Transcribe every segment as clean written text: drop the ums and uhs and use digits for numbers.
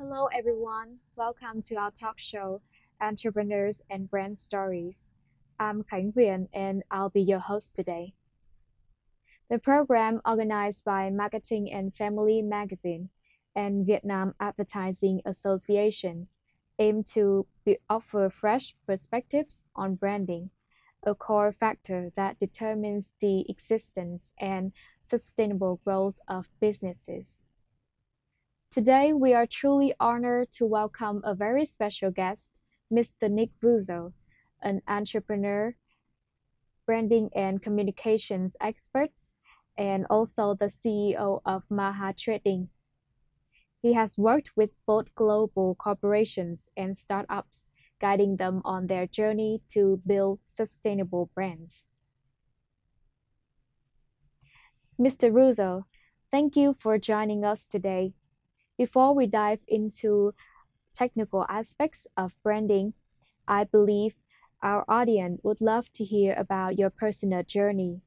Hello, everyone. Welcome to our talk show, Entrepreneurs and Brand Stories. I'm Khánh and I'll be your host today. The program, organized by Marketing and Family Magazine and Vietnam Advertising Association, aim to offer fresh perspectives on branding, a core factor that determines the existence and sustainable growth of businesses. Today, we are truly honored to welcome a very special guest, Mr. Nick Ruzzo, an entrepreneur, branding and communications expert, and also the CEO of Maha Trading. He has worked with both global corporations and startups, guiding them on their journey to build sustainable brands. Mr. Ruzzo, thank you for joining us today. Before we dive into technical aspects of branding, I believe our audience would love to hear about your personal journey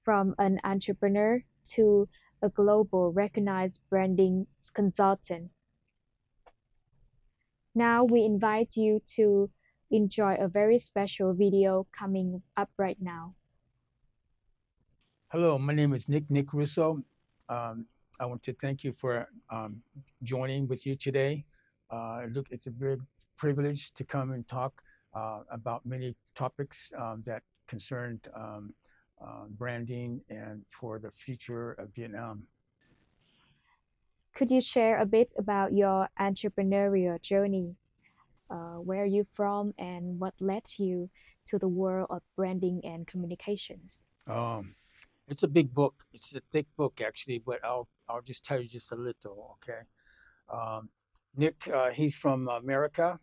from an entrepreneur to a global recognized branding consultant. Now we invite you to enjoy a very special video coming up right now. Hello, my name is Nick Ruzzo. I want to thank you for joining with you today. It's a big privilege to come and talk about many topics that concerned branding and for the future of Vietnam. Could you share a bit about your entrepreneurial journey? Where are you from and what led you to the world of branding and communications? It's a big book. It's a thick book, actually, but I'll just tell you just a little, okay? Nick, he's from America,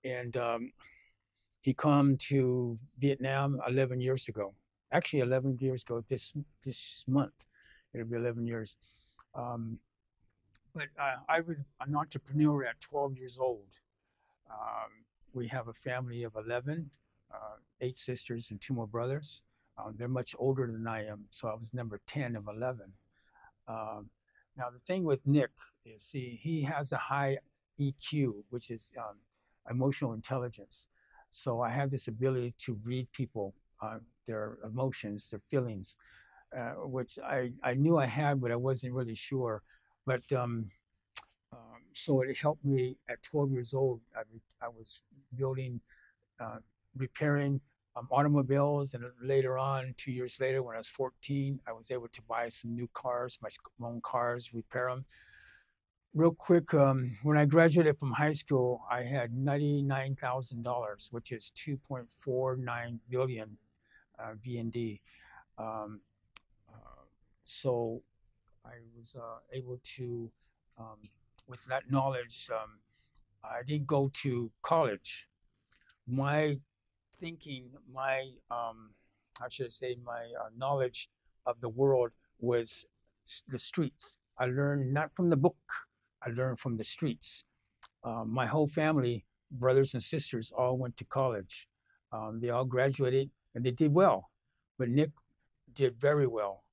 and he come to Vietnam 11 years ago. Actually, 11 years ago this month. It'll be 11 years. But I was an entrepreneur at 12 years old. We have a family of 11, 8 sisters and 2 more brothers. They're much older than I am, so I was number 10 of 11. Now, the thing with Nick is, see, he has a high EQ, which is emotional intelligence. So I have this ability to read people, their emotions, their feelings, which I knew I had, but I wasn't really sure. But so it helped me at 12 years old. I was building, repairing automobiles, and later on, 2 years later, when I was 14, I was able to buy some new cars, my own cars, repair them. Real quick, when I graduated from high school, I had $99,000, which is 2.49 billion VND. So I was able to, with that knowledge, I didn't go to college. My thinking, my how should I say, my knowledge of the world was the streets. I learned not from the book, I learned from the streets. My whole family, brothers and sisters, all went to college. They all graduated and they did well, but Nick did very well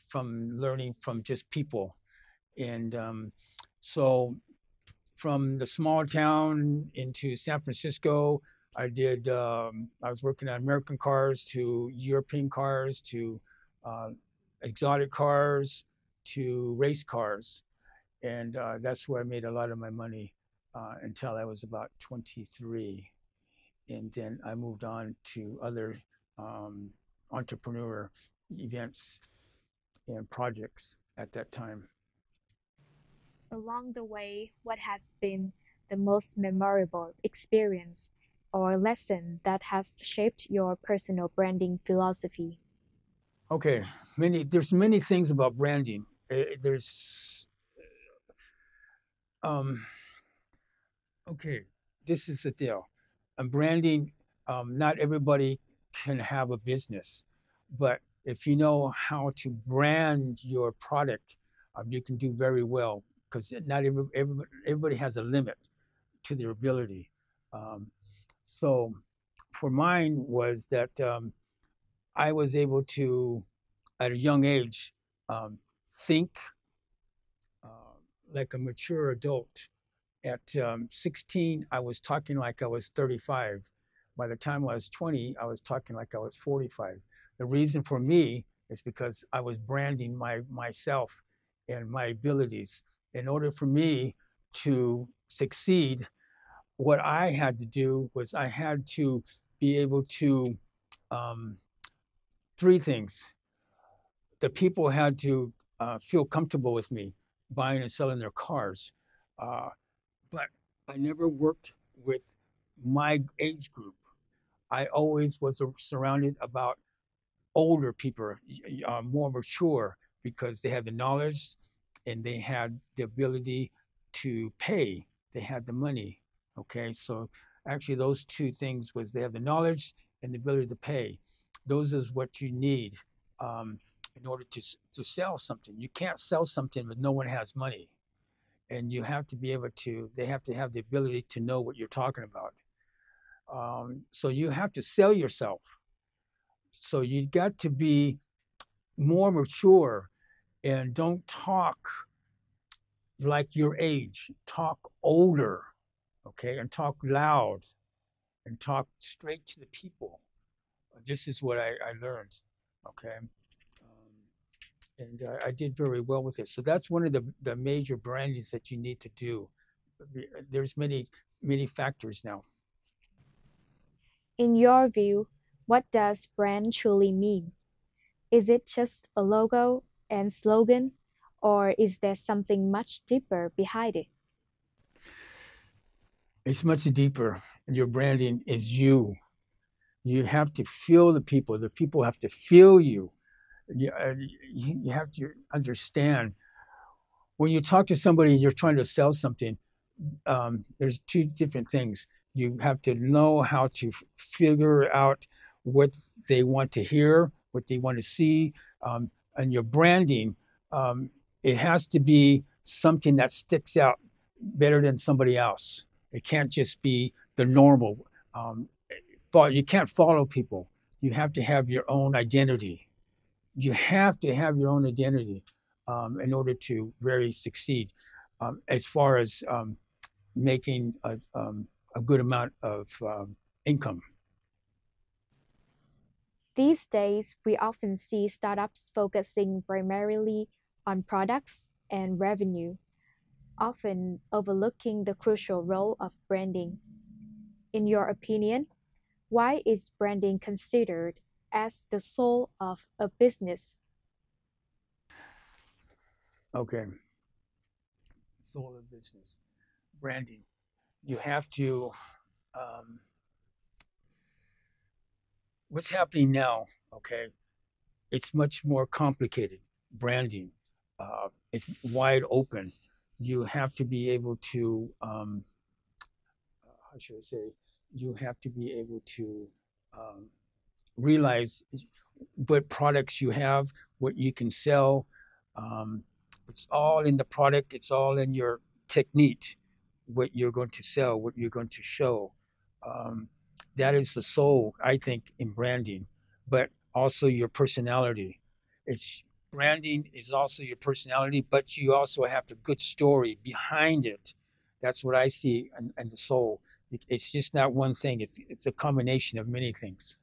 from learning from just people. And so from the small town into San Francisco, I was working on American cars to European cars to exotic cars to race cars. And that's where I made a lot of my money until I was about 23. And then I moved on to other entrepreneur events and projects at that time. Along the way, what has been the most memorable experience or lesson that has shaped your personal branding philosophy? Okay, there's many things about branding. Okay, this is the deal. Branding, not everybody can have a business, but if you know how to brand your product, you can do very well, because not everybody has a limit to their ability. So for mine was that I was able to, at a young age, think like a mature adult. At 16, I was talking like I was 35. By the time I was 20, I was talking like I was 45. The reason for me is because I was branding myself and my abilities. In order for me to succeed, what I had to do was I had to be able to, three things. The people had to feel comfortable with me buying and selling their cars. But I never worked with my age group. I always was surrounded about older people, more mature, because they had the knowledge and they had the ability to pay. They had the money. Okay, so actually those two things was they have the knowledge and the ability to pay. Those is what you need in order to sell something. You can't sell something if no one has money, and you have to be able to. They have to have the ability to know what you're talking about. So you have to sell yourself. So you got to be more mature and don't talk like your age. Talk older, okay, and talk loud and talk straight to the people. This is what I learned, okay, and I did very well with it. So that's one of the major brandings that you need to do. There's many factors now. In your view, what does brand truly mean? Is it just a logo and slogan, or is there something much deeper behind it? It's much deeper. Your branding is you. You have to feel the people. The people have to feel you. You have to understand when you talk to somebody and you're trying to sell something. There's two different things. You have to know how to figure out what they want to hear, what they want to see, and your branding. It has to be something that sticks out better than somebody else. It can't just be the normal. You can't follow people. You have to have your own identity. You have to have your own identity in order to really succeed. As far as making a good amount of income. These days, we often see startups focusing primarily on products and revenue, often overlooking the crucial role of branding. In your opinion, why is branding considered as the soul of a business? Okay. Soul of business. Branding. You have to, what's happening now, okay, it's much more complicated. Branding. It's wide open. You have to be able to, how should I say, you have to be able to realize what products you have, what you can sell. It's all in the product. It's all in your technique, what you're going to sell, what you're going to show. That is the soul, I think, in branding, but also your personality. It's branding is also your personality, but you also have the good story behind it. That's what I see in the soul. It's just not one thing. It's a combination of many things.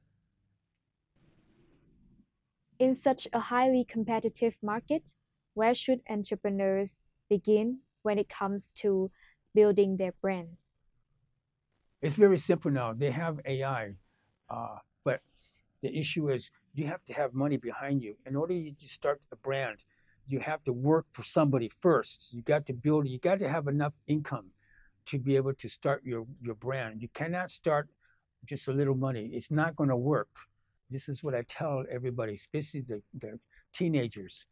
In such a highly competitive market, where should entrepreneurs begin when it comes to building their brand? It's very simple now. They have AI, but the issue is you have to have money behind you. In order to start a brand, you have to work for somebody first. You got to build. You got to have enough income to be able to start your brand. You cannot start just a little money. It's not going to work. This is what I tell everybody, especially the teenagers.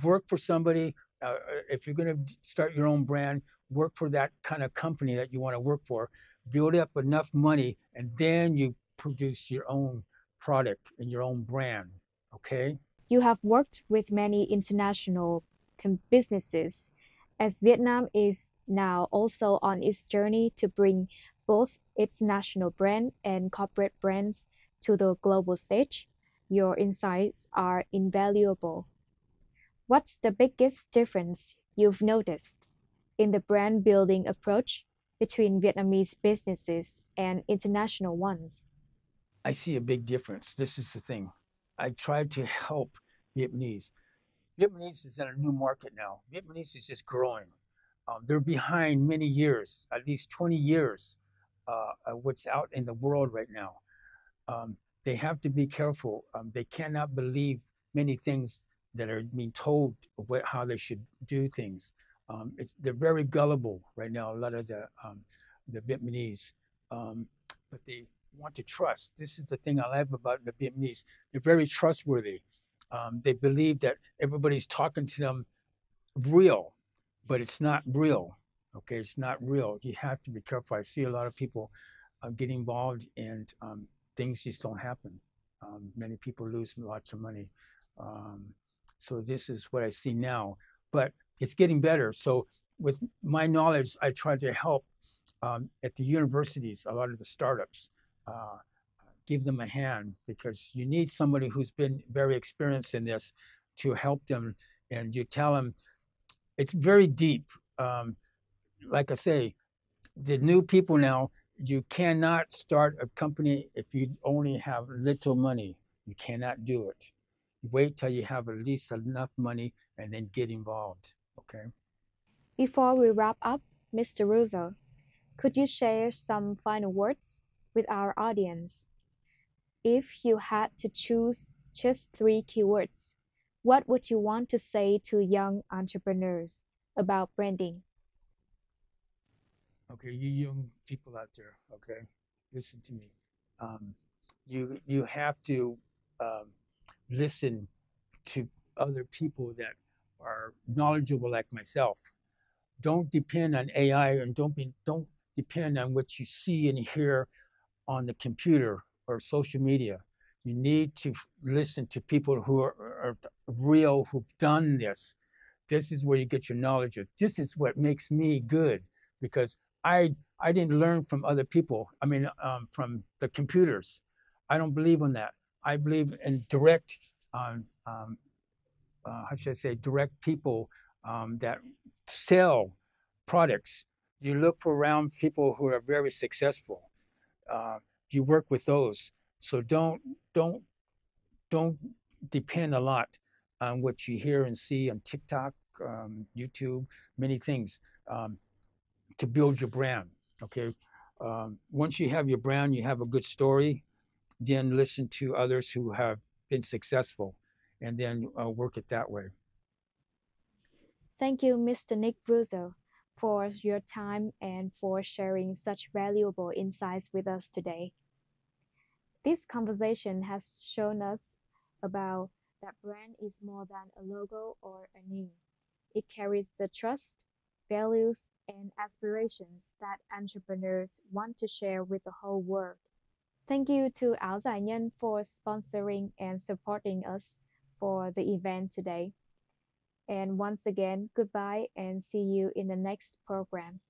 Work for somebody. If you're going to start your own brand, work for that kind of company that you want to work for. Build up enough money, and then you produce your own product and your own brand. Okay? You have worked with many international businesses, as Vietnam is now also on its journey to bring both its national brand and corporate brands to the global stage. Your insights are invaluable. What's the biggest difference you've noticed? in the brand building approach between Vietnamese businesses and international ones? I see a big difference. This is the thing. I try to help Vietnamese. Vietnamese is in a new market now. Vietnamese is just growing. They're behind many years, at least 20 years, what's out in the world right now. They have to be careful. They cannot believe many things that are being told how they should do things. They're very gullible right now, a lot of the Vietnamese, but they want to trust. This is the thing I love about the Vietnamese. They're very trustworthy. They believe that everybody's talking to them real, but it's not real. Okay, it's not real. You have to be careful. I see a lot of people get involved and things just don't happen. Many people lose lots of money. So this is what I see now, but it's getting better. So with my knowledge, I try to help at the universities, a lot of the startups, give them a hand, because you need somebody who's been very experienced in this to help them. And you tell them it's very deep. Like I say, the new people now, you cannot start a company if you only have little money. You cannot do it. Wait till you have at least enough money and then get involved, okay? Before we wrap up, Mr. Ruzzo, could you share some final words with our audience? If you had to choose just 3 keywords, what would you want to say to young entrepreneurs about branding? Okay, you young people out there, okay, listen to me. You have to listen to other people that are knowledgeable like myself. Don't depend on AI, and don't depend on what you see and hear on the computer or social media. You need to listen to people who are real, who've done this. This is where you get your knowledge. This is what makes me good, because I didn't learn from other people. I mean, from the computers. I don't believe in that. I believe in direct, how should I say, direct people that sell products. You look for around people who are very successful. You work with those. So don't depend a lot on what you hear and see on TikTok, YouTube, many things. To build your brand, okay? Once you have your brand, you have a good story, then listen to others who have been successful, and then work it that way. Thank you, Mr. Nick Ruzzo, for your time and for sharing such valuable insights with us today. This conversation has shown us about that brand is more than a logo or a name. It carries the trust, values, and aspirations that entrepreneurs want to share with the whole world. Thank you to Áo Dài Nhân for sponsoring and supporting us for the event today. And once again, goodbye and see you in the next program.